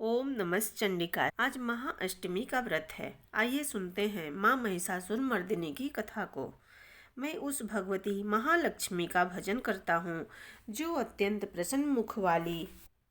ओम नमः चंडिकाय। आज महाअष्टमी का व्रत है। आइए सुनते हैं माँ महिषासुर मर्दिनी की कथा को। मैं उस भगवती महालक्ष्मी का भजन करता हूँ जो अत्यंत प्रसन्न मुख वाली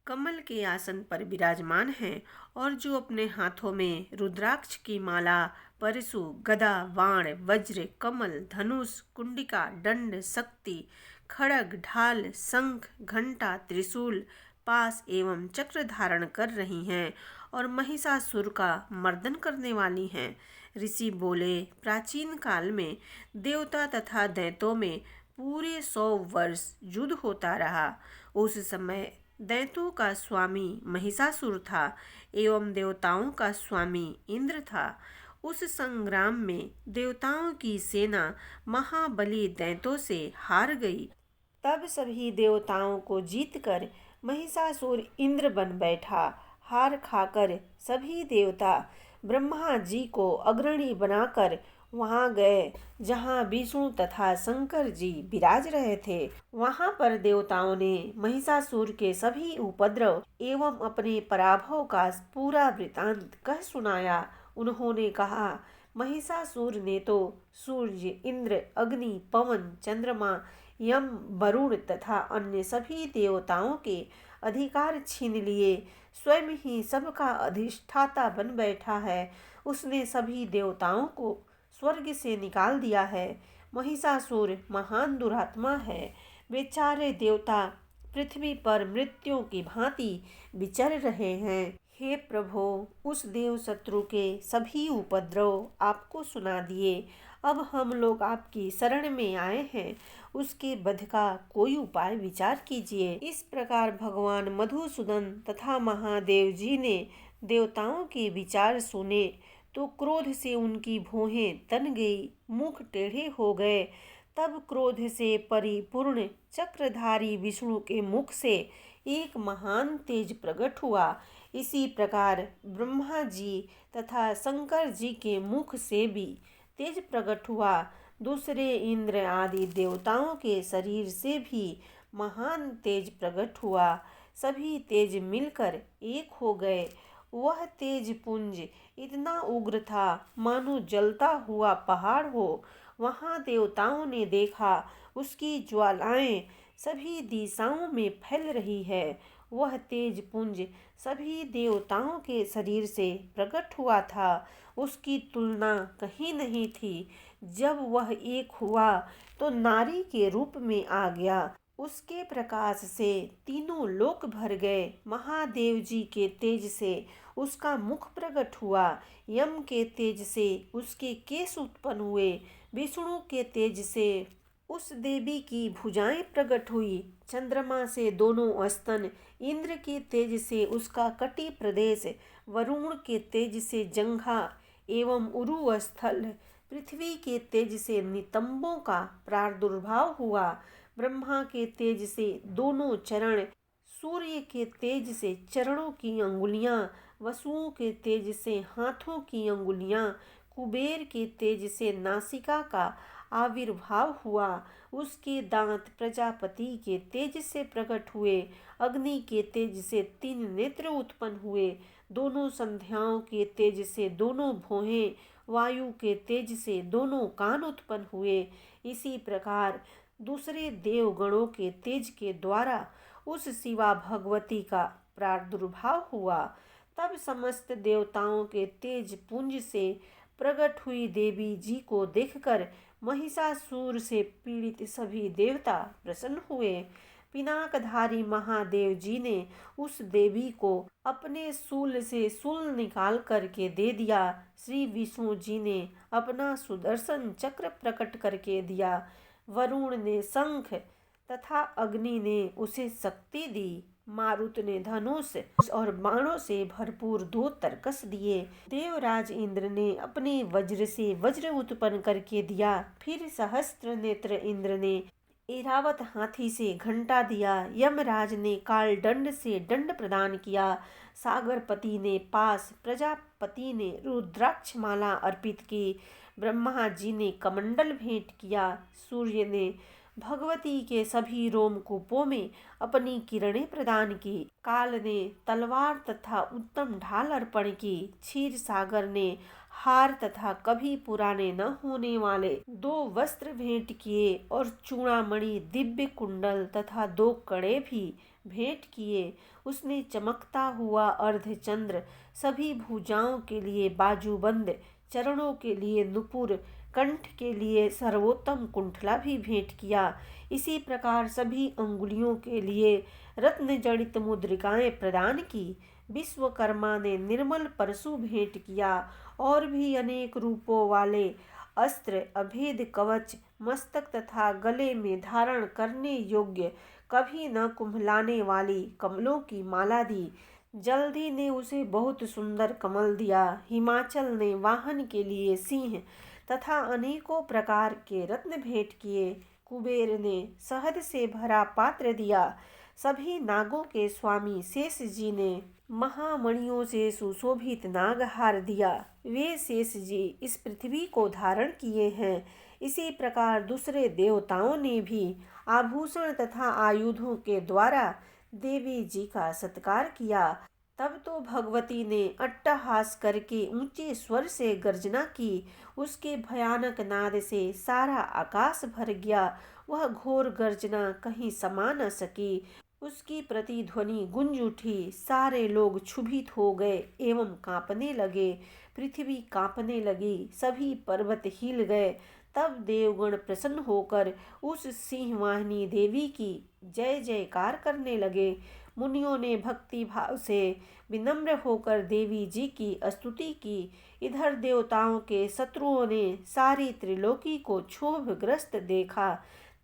कमल के आसन पर विराजमान है और जो अपने हाथों में रुद्राक्ष की माला, परशु, गदा, बाण, वज्र, कमल, धनुष, कुंडिका, दंड, शक्ति, खड्ग, ढाल, शंख, घंटा, त्रिशूल, पास एवं चक्र धारण कर रही हैं और महिषासुर का मर्दन करने वाली हैं। ऋषि बोले, प्राचीन काल में देवता तथा दैत्यों में पूरे 100 वर्ष युद्ध होता रहा। उस समय दैत्यों का स्वामी महिषासुर था एवं देवताओं का स्वामी इंद्र था। उस संग्राम में देवताओं की सेना महाबली दैत्यों से हार गई। तब सभी देवताओं को जीतकर महिषासुर इंद्र बन बैठा। हार खाकर सभी देवता ब्रह्मा जी को अग्रणी बनाकर वहां गए जहां विष्णु तथा शंकर जी विराज रहे थे। वहां पर देवताओं ने महिषासुर के सभी उपद्रव एवं अपने पराभव का पूरा वृतांत कह सुनाया। उन्होंने कहा, महिषासुर ने तो सूर्य, इंद्र, अग्नि, पवन, चंद्रमा, यम, वरुण तथा अन्य सभी देवताओं के अधिकार छीन लिए। स्वयं ही सबका अधिष्ठाता बन बैठा है। उसने सभी देवताओं को स्वर्ग से निकाल दिया है। महिषासुर महान दुरात्मा है। बेचारे देवता पृथ्वी पर मृत्यु की भांति विचर रहे हैं। हे प्रभो, उस देव शत्रु के सभी उपद्रव आपको सुना दिए। अब हम लोग आपकी शरण में आए हैं। उसके वध का कोई उपाय विचार कीजिए। इस प्रकार भगवान मधुसूदन तथा महादेव जी ने देवताओं के विचार सुने तो क्रोध से उनकी भौहें तन गई, मुख टेढ़े हो गए। तब क्रोध से परिपूर्ण चक्रधारी विष्णु के मुख से एक महान तेज प्रकट हुआ। इसी प्रकार ब्रह्मा जी तथा शंकर जी के मुख से भी तेज प्रकट हुआ। दूसरे इंद्र आदि देवताओं के शरीर से भी महान तेज प्रकट हुआ। सभी तेज मिलकर एक हो गए। वह तेज पुंज इतना उग्र था मानो जलता हुआ पहाड़ हो। वहां देवताओं ने देखा, उसकी ज्वालाएं सभी दिशाओं में फैल रही है। वह तेज पुंज सभी देवताओं के शरीर से प्रकट हुआ था। उसकी तुलना कहीं नहीं थी। जब वह एक हुआ तो नारी के रूप में आ गया। उसके प्रकाश से तीनों लोक भर गए। महादेव जी के तेज से उसका मुख प्रकट हुआ। यम के तेज से उसके केश उत्पन्न हुए। विष्णु के तेज से उस देवी की भुजाएं प्रकट हुई। चंद्रमा से दोनों स्तन, इंद्र के तेज से उसका कटी प्रदेश, वरुण के तेज से जंघा एवं उरु स्थल, पृथ्वी के तेज से नितंबों का प्रादुर्भाव हुआ। ब्रह्मा के तेज से दोनों चरण, सूर्य के तेज से चरणों की अंगुलियां, वसुओं के तेज से हाथों की अंगुलियां, कुबेर के तेज से नासिका का आविर्भाव हुआ। उसके दांत प्रजापति के तेज से प्रकट हुए। अग्नि के तेज से 3 नेत्र उत्पन्न हुए। दोनों संध्याओं के तेज से दोनों भौहें, वायु के तेज से दोनों कान उत्पन्न हुए। इसी प्रकार दूसरे देवगणों के तेज के द्वारा उस शिवा भगवती का प्रादुर्भाव हुआ। तब समस्त देवताओं के तेज पुंज से प्रकट हुई देवी जी को देखकर महिषासुर से पीड़ित सभी देवता प्रसन्न हुए। पिनाकधारी महादेव जी ने उस देवी को अपने शूल से शूल निकाल करके दे दिया। श्री विष्णु जी ने अपना सुदर्शन चक्र प्रकट करके दिया। वरुण ने शंख तथा अग्नि ने उसे शक्ति दी। मारुत ने धनुष और बाणों से भरपूर 2 तरकस दिए। देवराज इंद्र ने अपने वज्र से वज्र उत्पन्न करके दिया। फिर सहस्त्र नेत्र इंद्र ने ऐरावत हाथी से घंटा दिया। यमराज ने काल दंड से दंड प्रदान किया। सागरपति ने पास, प्रजापति ने रुद्राक्ष माला अर्पित की। ब्रह्मा जी ने कमंडल भेंट किया। सूर्य ने भगवती के सभी रोमकूपों में अपनी किरणें प्रदान की। काल ने तलवार तथा उत्तम ढाल अर्पण की। क्षीर सागर ने हार तथा कभी पुराने न होने वाले 2 वस्त्र भेंट किए और चूड़ामणि, दिव्य कुंडल तथा 2 कड़े भी भेंट किए। उसने चमकता हुआ अर्धचंद्र, सभी भुजाओं के लिए बाजूबंद, चरणों के लिए नुपुर, कंठ के लिए सर्वोत्तम कुंठला भी भेंट किया। इसी प्रकार सभी अंगुलियों के लिए रत्न जड़ित मुद्रिकाएं प्रदान की। विश्वकर्मा ने निर्मल परशु भेंट किया और भी अनेक रूपों वाले अस्त्र, अभेद कवच, मस्तक तथा गले में धारण करने योग्य कभी न कुम्भलाने वाली कमलों की माला दी। जल्दी ने उसे बहुत सुंदर कमल दिया। हिमाचल ने वाहन के लिए सिंह तथा अनेकों प्रकार के रत्न भेंट किए। कुबेर ने शहद से भरा पात्र दिया। सभी नागों के स्वामी शेष जी ने महामणियों से सुशोभित नागहार दिया। वे शेष जी इस पृथ्वी को धारण किए हैं। इसी प्रकार दूसरे देवताओं ने भी आभूषण तथा आयुधों के द्वारा देवी जी का सत्कार किया। तब तो भगवती ने अट्टहास करके ऊंचे स्वर से गर्जना की। उसके भयानक नाद से सारा आकाश भर गया। वह घोर गर्जना कहीं समा न सकी। उसकी प्रतिध्वनि गूंज उठी। सारे लोग क्षुभित हो गए एवं कांपने लगे। पृथ्वी कांपने लगी, सभी पर्वत हिल गए। तब देवगण प्रसन्न होकर उस सिंहवाहिनी देवी की जय जयकार करने लगे। मुनियों ने भक्ति भाव से विनम्र होकर देवी जी की स्तुति की। इधर देवताओं के शत्रुओं ने सारी त्रिलोकी को क्षोभग्रस्त देखा।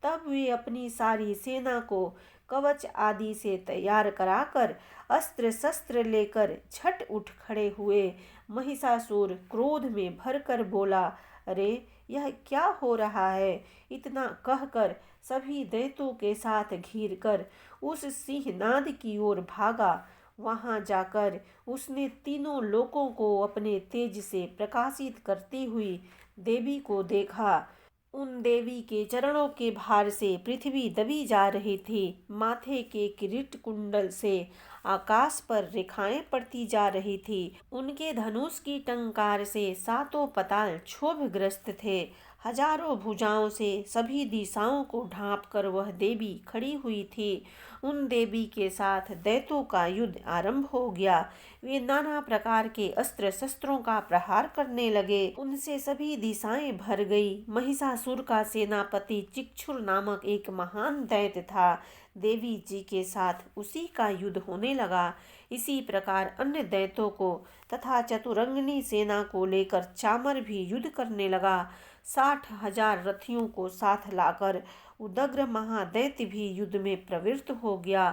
तब वे अपनी सारी सेना को कवच आदि से तैयार कराकर अस्त्र शस्त्र लेकर झट उठ खड़े हुए। महिषासुर क्रोध में भरकर बोला, अरे यह क्या हो रहा है। इतना कहकर सभी दैत्यों के साथ घिरकर उस सिंहनाद की ओर भागा। वहां जाकर उसने तीनों लोकों को अपने तेज से प्रकाशित करती हुई देवी को देखा। उन देवी के चरणों के भार से पृथ्वी दबी जा रही थी। माथे के किरीट कुंडल से आकाश पर रेखाएं पड़ती जा रही थी। उनके धनुष की टंकार से सातों पताल क्षोभग्रस्त थे। हजारों भुजाओं से सभी दिशाओं को ढांप कर वह देवी खड़ी हुई थी। उन देवी के साथ दैत्यों का युद्ध आरंभ हो गया। वे नाना प्रकार के अस्त्र शस्त्रों का प्रहार करने लगे। उनसे सभी दिशाएं भर गई। महिषासुर का सेनापति चिक्षुर नामक एक महान दैत्य था। देवी जी के साथ उसी का युद्ध होने लगा। इसी प्रकार अन्य दैत्यों को तथा चतुरंगिनी सेना को लेकर चामर भी युद्ध करने लगा। 60,000 रथियों को साथ लाकर उदग्र महादैत्य भी युद्ध में प्रवृत्त हो गया।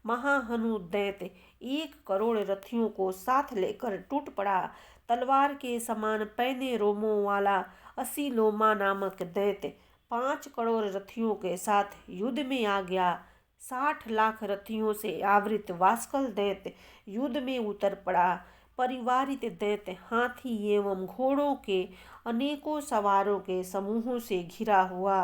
महाहनु दैत्य 1 करोड़ रथियों को साथ लेकर टूट पड़ा। तलवार के समान पैने रोमों वाला असीलोमा नामक दैत्य 5 करोड़ रथियों के साथ युद्ध में आ गया। 60 लाख रथियों से आवृत वास्कल दैत्य युद्ध में उतर पड़ा। परिवारित दैत्य हाथी एवं घोड़ों के अनेकों सवारों के समूहों से घिरा हुआ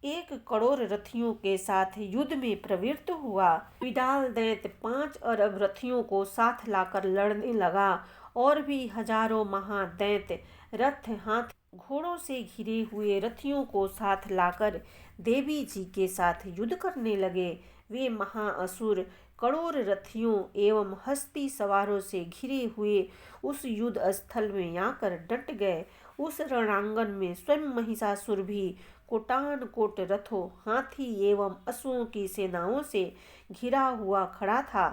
1 करोड़ रथियों के साथ युद्ध में प्रवृत्त हुआ। विडाल दैत्य 5 अरब रथियों को साथ लाकर लड़ने लगा। और भी हजारों महादैत्य रथ, हाथ, घोड़ों से घिरे हुए रथियों को साथ लाकर देवी जी के साथ युद्ध करने लगे। वे महाअसुर करोड़ रथियों एवं हस्ती सवारों से घिरे हुए उस युद्ध स्थल में आकर डट गए। उस रणांगन में स्वयं महिषासुर भी कोटान कोट रथों, हाथी एवं अश्वों की सेनाओं से घिरा हुआ खड़ा था।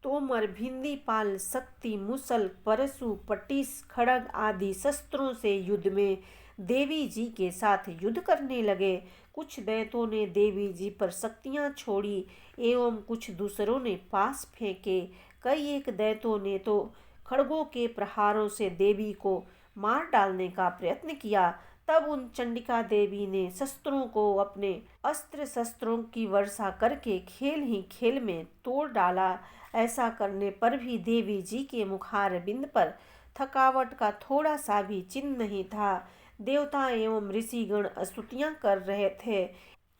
तोमर, भिंदीपाल, शक्ति, मुसल, परशु, पटिश, खड़ग आदि शस्त्रों से युद्ध में देवी जी के साथ युद्ध करने लगे। कुछ दैत्यों ने देवी जी पर शक्तियां छोड़ी एवं कुछ दूसरों ने पास फेंके। कई एक दैत्यों ने तो खड़गों के प्रहारों से देवी को मार डालने का प्रयत्न किया। तब उन चंडिका देवी ने शस्त्रों को अपने अस्त्र शस्त्रों की वर्षा करके खेल ही खेल में तोड़ डाला। ऐसा करने पर भी देवी जी के मुखार बिंद पर थकावट का थोड़ा सा भी चिन्ह नहीं था। देवता एवं ऋषिगण स्तुतियां कर रहे थे।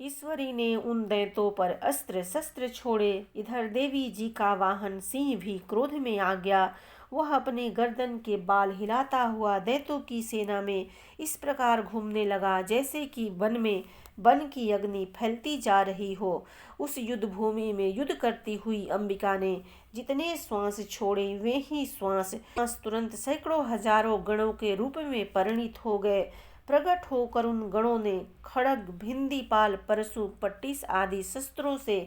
ईश्वरी ने उन दैत्यों पर अस्त्र शस्त्र छोड़े। इधर देवी जी का वाहन सिंह भी क्रोध में आ गया। वह अपने गर्दन के बाल हिलाता हुआ दैत्यों की सेना में इस प्रकार घूमने लगा जैसे कि वन में वन की अग्नि फैलती जा रही हो। उस युद्ध भूमि में युद्ध करती हुई अंबिका ने जितने श्वास छोड़े वे ही श्वास तुरंत सैकड़ों हजारों गणों के रूप में परिणित हो गए। प्रकट होकर उन गणों ने खड्ग, भिंदीपाल, परशु, पट्टिस आदि शस्त्रों से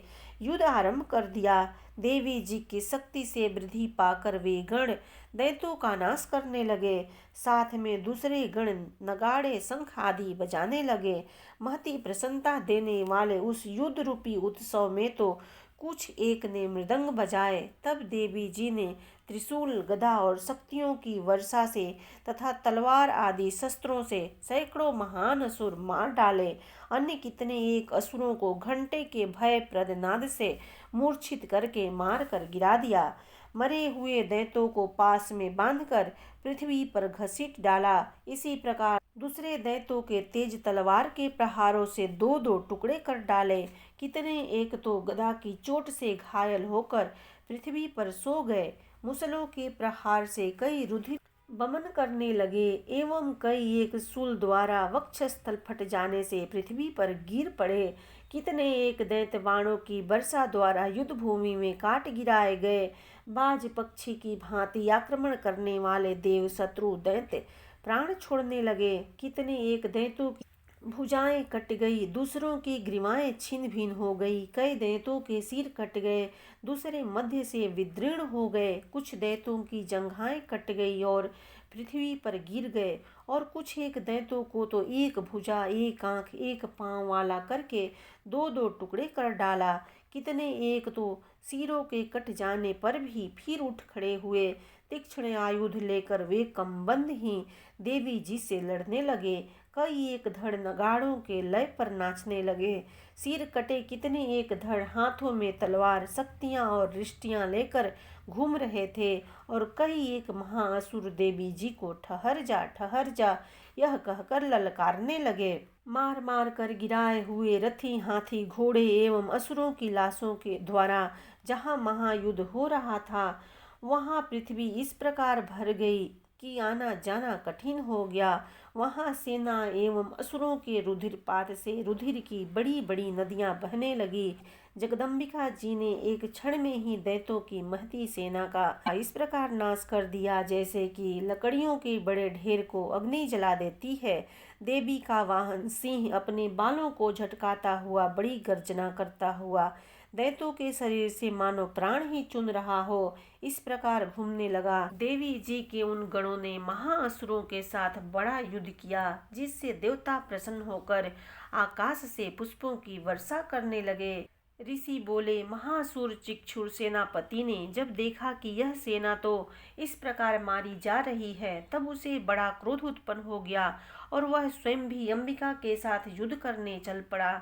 युद्ध आरंभ कर दिया। देवी जी की शक्ति से वृद्धि पाकर वे गण दैत्यों का नाश करने लगे। साथ में दूसरे गण नगाड़े, शंख आदि बजाने लगे। महती प्रसन्नता देने वाले उस युद्ध रूपी उत्सव में तो कुछ एक ने मृदंग बजाए। तब देवी जी ने त्रिशूल, गदा और शक्तियों की वर्षा से तथा तलवार आदि शस्त्रों से सैकड़ों महान असुर मार डाले। अन्य कितने एक असुरों को घंटे के भयप्रद नाद से मूर्छित करके मार कर गिरा दिया। मरे हुए दैत्यों को पास में बांधकर पृथ्वी पर घसीट डाला। इसी प्रकार दूसरे दैत्यों के तेज तलवार के प्रहारों से दो दो टुकड़े कर डाले। कितने एक तो गदा की चोट से घायल होकर पृथ्वी पर सो गए। मुसलों के प्रहार से कई रुधिर बमन करने लगे एवं कई एक शूल द्वारा वक्षस्थल फट जाने से पृथ्वी पर गिर पड़े। कितने एक दैत्य बाणों की वर्षा द्वारा युद्ध भूमि में काट गिराए गए। बाज पक्षी की भांति आक्रमण करने वाले देव शत्रु दैत्य प्राण छोड़ने लगे। कितने एक दैत्यों की भुजाएं कट गई, दूसरों की ग्रीवाएं छिन्न भिन्न हो गई। कई दैत्यों के सिर कट गए, दूसरे मध्य से विदीर्ण हो गए। कुछ दैत्यों की जंघाएं कट गई और पृथ्वी पर गिर गए, और कुछ एक दैत्यों को तो एक भुजा, एक आंख, एक पांव वाला करके दो दो टुकड़े कर डाला। कितने एक तो सिरों के कट जाने पर भी फिर उठ खड़े हुए। तीक्ष्ण आयुध लेकर वे कमबंद ही देवी जी से लड़ने लगे। कई एक धड़ नगाड़ों के लय पर नाचने लगे। सिर कटे कितने एक धड़ हाथों में तलवार, शक्तियां और रिष्टियां लेकर घूम रहे थे, और कई एक महाअसुर देवी जी को ठहर जा यह कहकर ललकारने लगे। मार मार कर गिराए हुए रथी, हाथी, घोड़े एवं असुरों की लाशों के द्वारा जहाँ महायुद्ध हो रहा था वहाँ पृथ्वी इस प्रकार भर गई कि आना जाना कठिन हो गया। वहाँ सेना एवं असुरों के रुधिरपात से रुधिर की बड़ी बड़ी नदियाँ बहने लगी। जगदम्बिका जी ने एक क्षण में ही दैत्यों की महती सेना का इस प्रकार नाश कर दिया जैसे कि लकड़ियों के बड़े ढेर को अग्नि जला देती है। देवी का वाहन सिंह अपने बालों को झटकाता हुआ बड़ी गर्जना करता हुआ दैत्यों के शरीर से मानो प्राण ही चुन रहा हो, इस प्रकार घूमने लगा। देवी जी के उन गणों ने महाअसुरों के साथ बड़ा युद्ध किया, जिससे देवता प्रसन्न होकर आकाश से पुष्पों की वर्षा करने लगे। ऋषि बोले, महासुर चिक्षुर सेनापति ने जब देखा कि यह सेना तो इस प्रकार मारी जा रही है, तब उसे बड़ा क्रोध उत्पन्न हो गया और वह स्वयं भी अंबिका के साथ युद्ध करने चल पड़ा।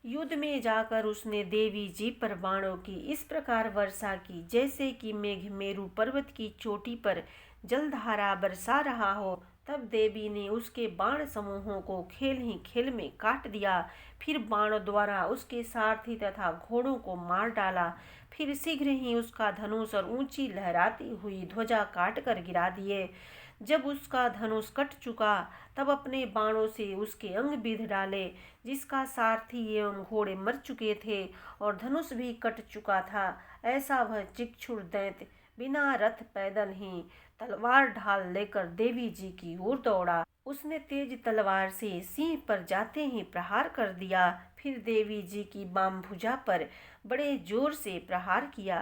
युद्ध में जाकर उसने देवी जी पर बाणों की इस प्रकार वर्षा की जैसे कि मेघ मेरु पर्वत की चोटी पर जलधारा बरसा रहा हो। तब देवी ने उसके बाण समूहों को खेल ही खेल में काट दिया। फिर बाणों द्वारा उसके सारथी तथा घोड़ों को मार डाला। फिर शीघ्र ही उसका धनुष और ऊंची लहराती हुई ध्वजा काट कर गिरा दिए। जब उसका धनुष कट चुका तब अपने बाणों से उसके अंग बीध डाले। जिसका सारथी एवं घोड़े मर चुके थे और धनुष भी कट चुका था, ऐसा वह चिक्षुर दैत्य बिना रथ पैदल ही तलवार ढाल लेकर देवी जी की ओर दौड़ा। उसने तेज तलवार से सिंह पर जाते ही प्रहार कर दिया। फिर देवी जी की बाम भुजा पर बड़े जोर से प्रहार किया।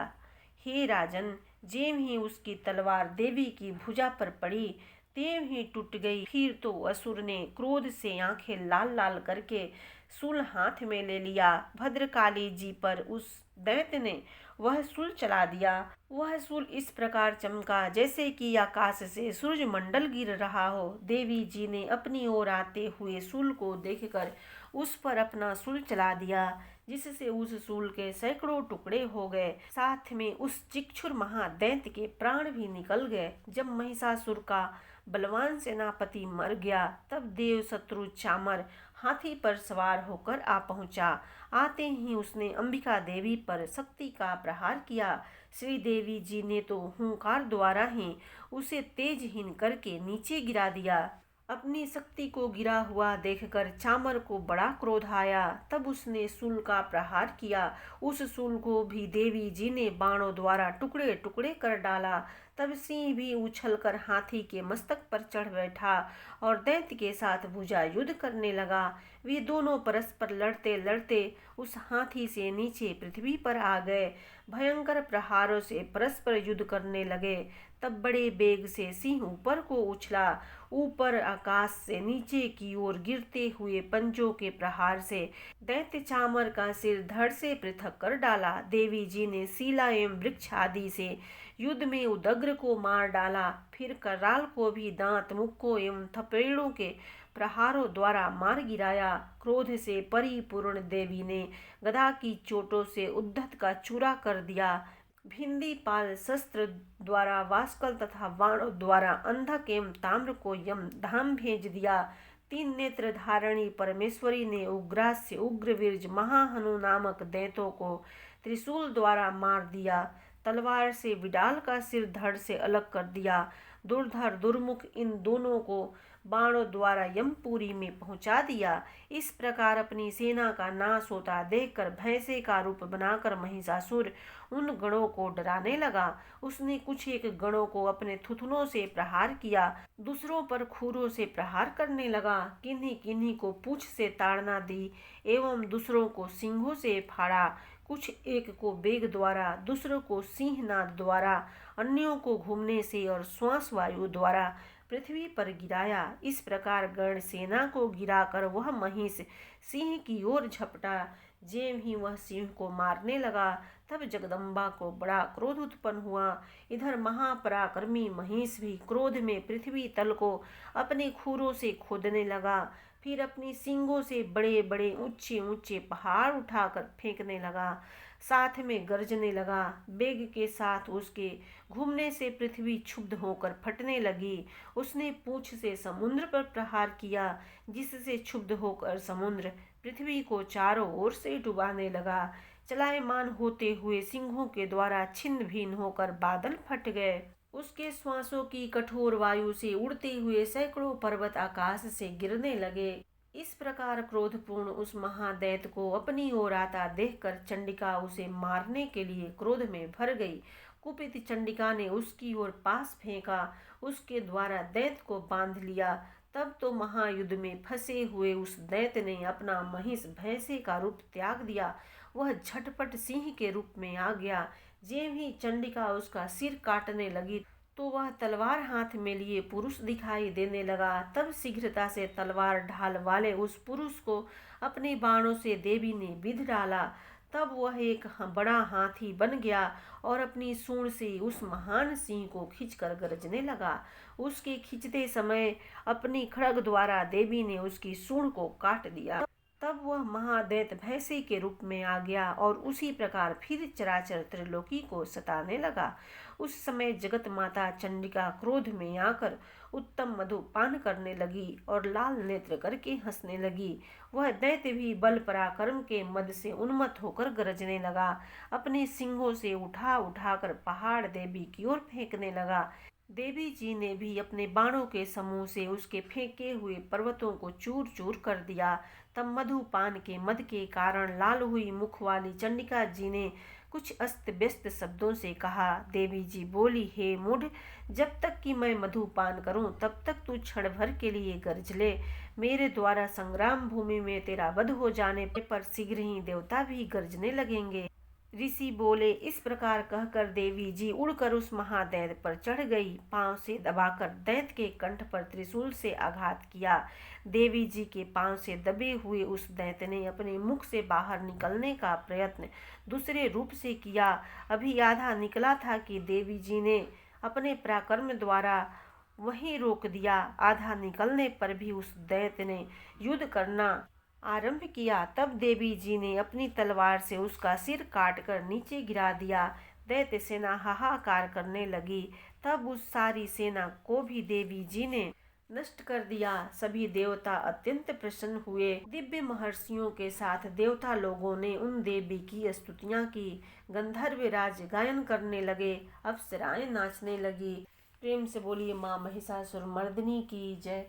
हे राजन, ज्यों ही उसकी तलवार देवी की भुजा पर पड़ी त्यों ही टूट गई। फिर तो असुर ने क्रोध से आंखें लाल लाल करके शूल हाथ में ले लिया। भद्रकाली जी पर उस दैत्य ने वह शूल चला दिया। वह शूल इस प्रकार चमका जैसे कि आकाश से सूर्य मंडल गिर रहा हो। देवी जी ने अपनी ओर आते हुए शूल को देखकर उस पर अपना शूल चला दिया, जिससे उस शूल के सैकड़ों टुकड़े हो गए। साथ में उस चिक्षुर महादैत्य के प्राण भी निकल गए। जब महिषासुर का बलवान सेनापति मर गया तब देव शत्रु चामर हाथी पर सवार होकर आ पहुंचा। आते ही उसने अंबिका देवी पर शक्ति का प्रहार किया। श्री देवी जी ने तो हुंकार द्वारा ही उसे तेजहीन करके नीचे गिरा दिया। अपनी शक्ति को गिरा हुआ देखकर चामर को बड़ा क्रोध आया। तब उसने शूल का प्रहार किया। उस शूल को भी देवी जी ने बाणों द्वारा टुकड़े टुकड़े कर डाला। तब सिंह भी उछलकर हाथी के मस्तक पर चढ़ बैठा और दैत्य के साथ भुजा युद्ध करने लगा। वे दोनों परस्पर लड़ते लड़ते उस हाथी से नीचे पृथ्वी पर आ गए। भयंकर प्रहारों से परस्पर युद्ध करने लगे। तब बड़े बेग से सिंह ऊपर को उछला। ऊपर आकाश से नीचे की ओर गिरते हुए पंजों के प्रहार से दैत्य चामर का सिर धड़ से पृथक कर डाला। देवी जी ने सीला एवं वृक्ष आदि से युद्ध में उदग्र को मार डाला। फिर कराल को भी दांत मुक्कों एवं थपेड़ों के प्रहारों द्वारा मार गिराया। क्रोध से परिपूर्ण देवी ने गदा की चोटों से उद्धत का चूरा कर दिया। भिंदी पाल शस्त्र द्वारा वास्कल तथा बाणों द्वारा अंधक एवं ताम्र को यम धाम भेज दिया। तीन नेत्र धारणी परमेश्वरी ने उग्रास्य उग्रवीर्ज महाहनु नामक दैत्यों को त्रिशूल द्वारा मार दिया। तलवार से विडाल का सिर धड़ से अलग कर दिया। दुर्धर दुर्मुख इन दोनों को बाणों द्वारा यमपुरी में पहुंचा दिया। इस प्रकार अपनी सेना का नाश होता देखकर भैंसे का रूप बनाकर महिषासुर उन गणों को डराने लगा। उसने कुछ एक गणों को अपने थुथुनों से प्रहार किया, दूसरों पर खूरों से प्रहार करने लगा। किन्हीं किन्हीं को पूंछ से ताड़ना दी एवं दूसरों को सिंहों से फाड़ा। कुछ एक को बेग द्वारा, दूसरों को सिंहनाद द्वारा, अन्यों को घूमने से और श्वास वायु द्वारा पृथ्वी पर गिराया। इस प्रकार गण सेना को गिराकर वह महिष सिंह की ओर झपटा। ज्यों ही वह सिंह को मारने लगा तब जगदम्बा को बड़ा क्रोध उत्पन्न हुआ। इधर महापराक्रमी महिष भी क्रोध में पृथ्वी तल को अपने खूरों से खोदने लगा। फिर अपनी सींगों से बड़े बड़े ऊंचे ऊंचे पहाड़ उठाकर फेंकने लगा। साथ में गरजने लगा। बेग के साथ उसके घूमने से पृथ्वी क्षुब्ध होकर फटने लगी। उसने पूंछ से समुद्र पर प्रहार किया, जिससे क्षुब्ध होकर समुद्र पृथ्वी को चारों ओर से डुबाने लगा। चलायमान होते हुए सिंहों के द्वारा छिन्न भिन्न होकर बादल फट गए। उसके श्वासों की कठोर वायु से उड़ते हुए सैकड़ों पर्वत आकाश से गिरने लगे। इस प्रकार क्रोधपूर्ण उस महादैत्य को अपनी ओर आता देखकर चंडिका उसे मारने के लिए क्रोध में भर गई। कुपित चंडिका ने उसकी ओर पास फेंका, उसके द्वारा दैत्य को बांध लिया। तब तो महायुद्ध में फंसे हुए उस दैत्य ने अपना महिष भैंसे का रूप त्याग दिया। वह झटपट सिंह के रूप में आ गया। ज्यों ही चंडिका उसका सिर काटने लगी तो वह तलवार हाथ में लिए पुरुष दिखाई देने लगा। तब शीघ्रता से तलवार ढाल वाले उस पुरुष को अपने बाणों से देवी ने बिध डाला। तब वह एक बड़ा हाथी बन गया और अपनी सूंड से उस महान सिंह को खींचकर गरजने लगा। उसके खींचते समय अपनी खड्ग द्वारा देवी ने उसकी सूंड को काट दिया। तब वह महादैत्य भैंसे के रूप में आ गया और उसी प्रकार फिर चराचर त्रिलोकी को सताने लगा। उस समय जगत माता चंडिका क्रोध में आकर उत्तम मधु पान करने लगी और लाल नेत्र करके हंसने लगी। वह दैत्य भी बल पराक्रम के मद से उन्मत्त होकर गरजने लगा। अपने सिंगों से उठा उठाकर पहाड़ देवी की ओर फेंकने लगा। देवी जी ने भी अपने बाणों के समूह से उसके फेंके हुए पर्वतों को चूर चूर कर दिया। तब मधुपान के मद के कारण लाल हुई मुख वाली चंडिका जी ने कुछ अस्त व्यस्त शब्दों से कहा। देवी जी बोली, हे मूढ़, जब तक कि मैं मधुपान करूं तब तक तू क्षण भर के लिए गरज ले। मेरे द्वारा संग्राम भूमि में तेरा वध हो जाने पर शीघ्र ही देवता भी गरजने लगेंगे। ऋषि बोले। इस प्रकार कहकर देवी जी उड़कर उस महादैत्य पर चढ़ गई। पांव से दबाकर दैत्य के कंठ पर त्रिशूल से आघात किया। देवी जी के पांव से दबे हुए उस दैत्य ने अपने मुख से बाहर निकलने का प्रयत्न दूसरे रूप से किया। अभी आधा निकला था कि देवी जी ने अपने पराक्रम द्वारा वहीं रोक दिया। आधा निकलने पर भी उस दैत्य ने युद्ध करना आरंभ किया। तब देवी जी ने अपनी तलवार से उसका सिर काटकर नीचे गिरा दिया। दैत्य सेना हाहाकार करने लगी। तब उस सारी सेना को भी देवी जी ने नष्ट कर दिया। सभी देवता अत्यंत प्रसन्न हुए। दिव्य महर्षियों के साथ देवता लोगों ने उन देवी की स्तुतियां की। गंधर्व राज गायन करने लगे, अप्सराएं नाचने लगी। प्रेम से बोलिए माँ महिषासुर मर्दिनी की जय।